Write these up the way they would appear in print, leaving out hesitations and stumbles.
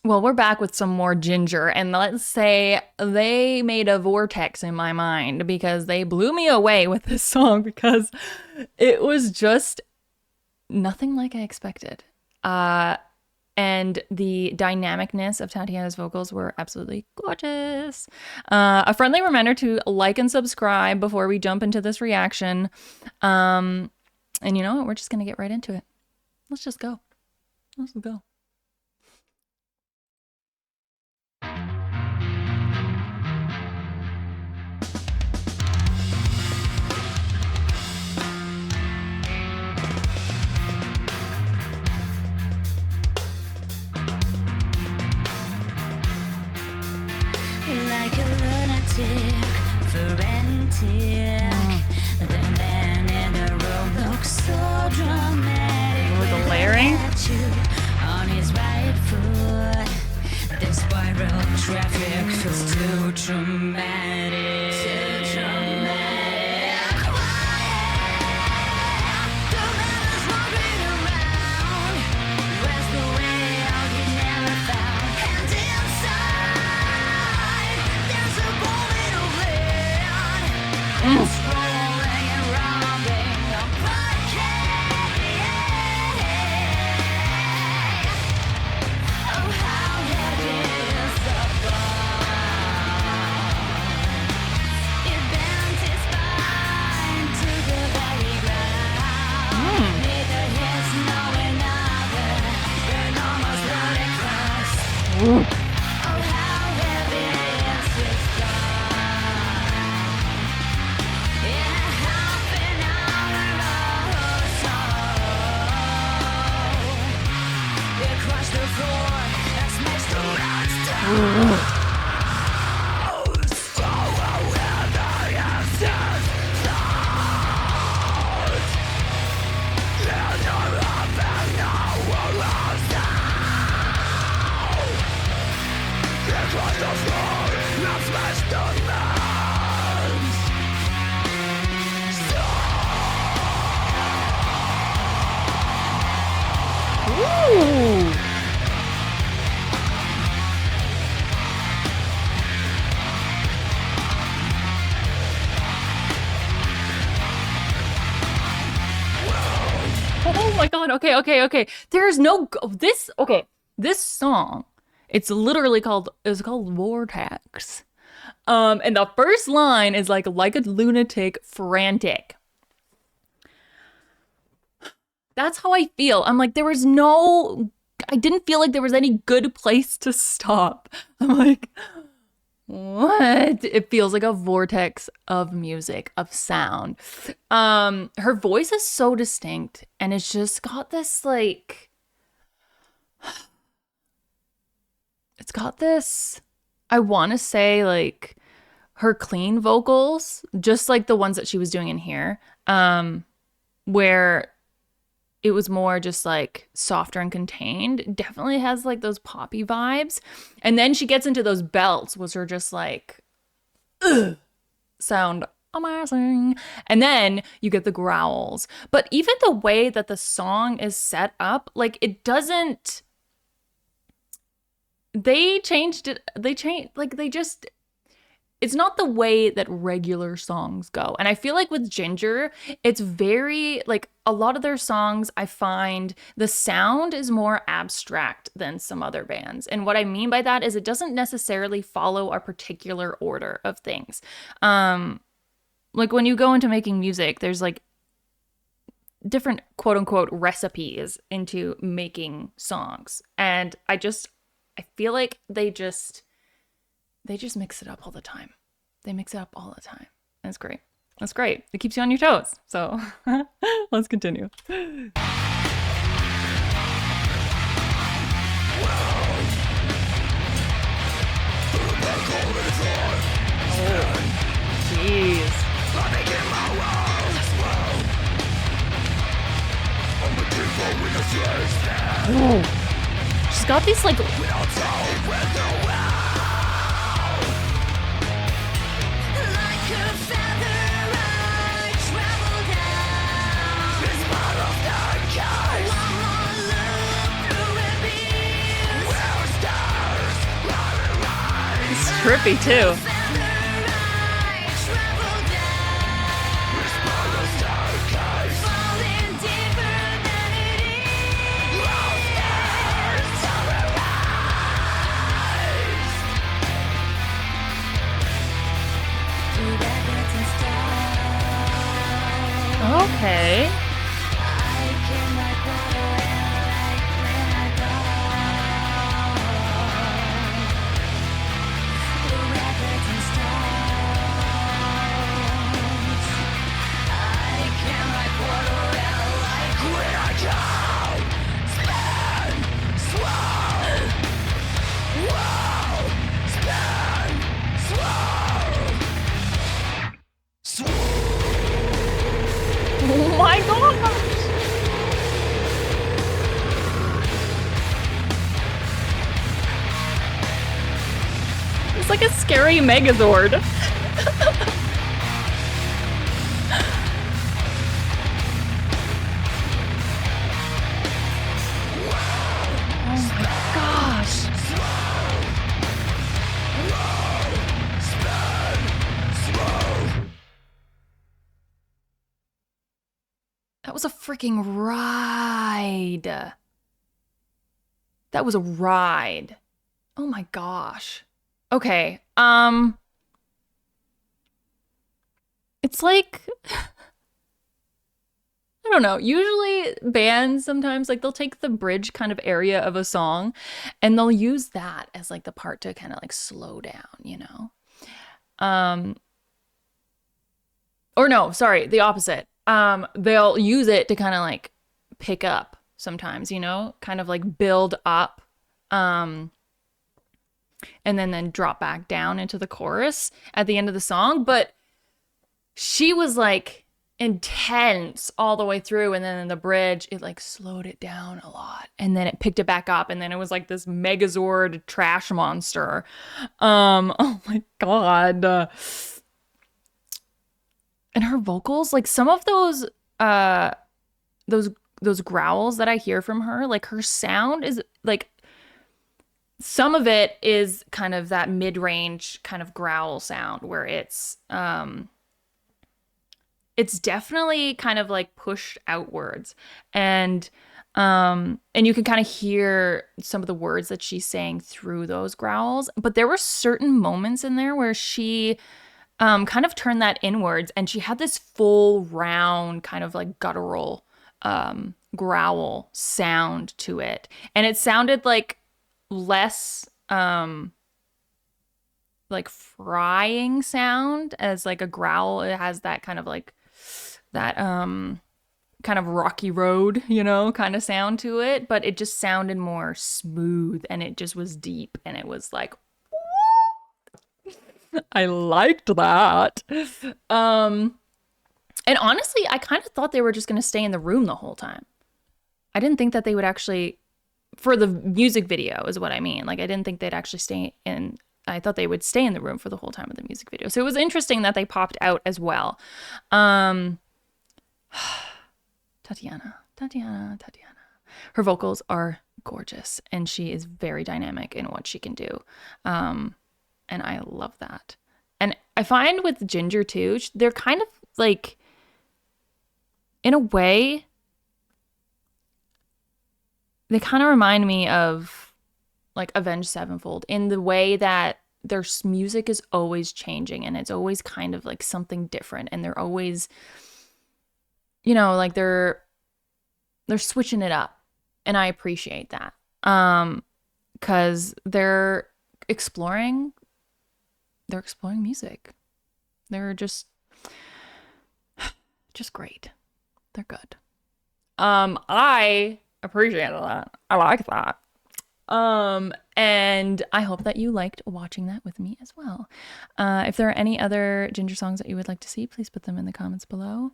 Well, we're back with some more Jinjer, and let's say they made a vortex in my mind because they blew me away with this song because it was just nothing like I expected. And the dynamicness of Tatiana's vocals were absolutely gorgeous. A friendly reminder to like and subscribe before we jump into this reaction. And you know what? We're just going to get right into it. Let's just go. Let's go. Like a lunatic, frantic. The man in the room looks so dramatic. With the layering? On his right foot, the spiral traffic feels too dramatic. Too dramatic. Quiet. The man is wandering around. Where's the way out he never found? And inside, there's a moment of land. It's rolling and robbing a oh, how heavy is the ball? It bends his spine to the very ground. Neither his nor another, an almost running cross. Oh, how heavy is his thought? In half an hour or so, it crushed the floor and smashed the rocks down. So heavy is his thought. There's no loving, no around now. It crushed the floor and smashed the rocks. Ooh. Oh my god. Okay. There's no this song, it's called Vortex. And the first line is like a lunatic, frantic. That's how I feel. I'm like, I didn't feel like there was any good place to stop. I'm like, what? It feels like a vortex of music, of sound. Her voice is so distinct, and it's just got this like, it's got this, I want to say like her clean vocals, just like the ones that she was doing in here, where it was more just like softer and contained. Definitely has like those poppy vibes. And then she gets into those belts, which are just like, sound amazing. And then you get the growls. But even the way that the song is set up, like it doesn't, they changed it. It's not the way that regular songs go. And I feel like with Jinjer, it's very, like, a lot of their songs, I find the sound is more abstract than some other bands. And what I mean by that is it doesn't necessarily follow a particular order of things. Like when you go into making music, there's like different quote unquote recipes into making songs. And I feel like they just mix it up all the time. They mix it up all the time. And it's great. That's great. It keeps you on your toes. So let's continue. Oh, jeez. Ooh. She's got these like trippy too. Okay. Oh my gosh. It's like a scary Megazord. Oh my gosh. That was a freaking ride. That was a ride. Oh my gosh. Okay. It's like I don't know. Usually bands sometimes like they'll take the bridge kind of area of a song and they'll use that as like the part to kind of like slow down, you know. Um or no, sorry, the opposite. They'll use it to kind of like pick up sometimes, you know, kind of like build up um and then drop back down into the chorus at the end of the song, but she was like intense all the way through, and then in the bridge it like slowed it down a lot and then it picked it back up, and then it was like this megazord trash monster. Oh my god. And her vocals, like some of uh those those growls that I hear from her, like her sound is like some of it is kind of that mid-range kind of growl sound where it's definitely kind of like pushed outwards, and you can kind of hear some of the words that she's saying through those growls, but there were certain moments in there where she kind of turned that inwards, and she had this full round kind of like guttural growl sound to it, and it sounded like less like frying sound as like a growl. It has that kind of like that kind of rocky road, you know, kind of sound to it, but it just sounded more smooth and it just was deep, and it was like I liked that. Um and honestly, I kind of thought they were just going to stay in the room the whole time. I didn't think that they would actually, for the music video is what I mean. Like I didn't think they'd actually stay in. I thought they would stay in the room for the whole time of the music video. So it was interesting that they popped out as well. Um Tatiana. Her vocals are gorgeous and she is very dynamic in what she can do. And I love that. And I find with Jinjer too, they're kind of like, in a way, they kind of remind me of like Avenged Sevenfold in the way that their music is always changing and it's always kind of like something different, and they're always, you know, like they're switching it up, and I appreciate that. Cuz exploring they're exploring music. They're just great. They're good. I appreciate that. I like that. And I hope that you liked watching that with me as well. If there are any other Jinjer songs that you would like to see, please put them in the comments below.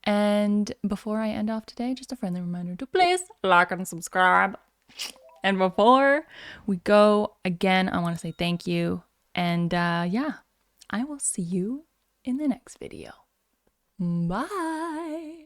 And before I end off today, just a friendly reminder to please like and subscribe. And before we go, again, I want to say thank you. And yeah, I will see you in the next video. Bye.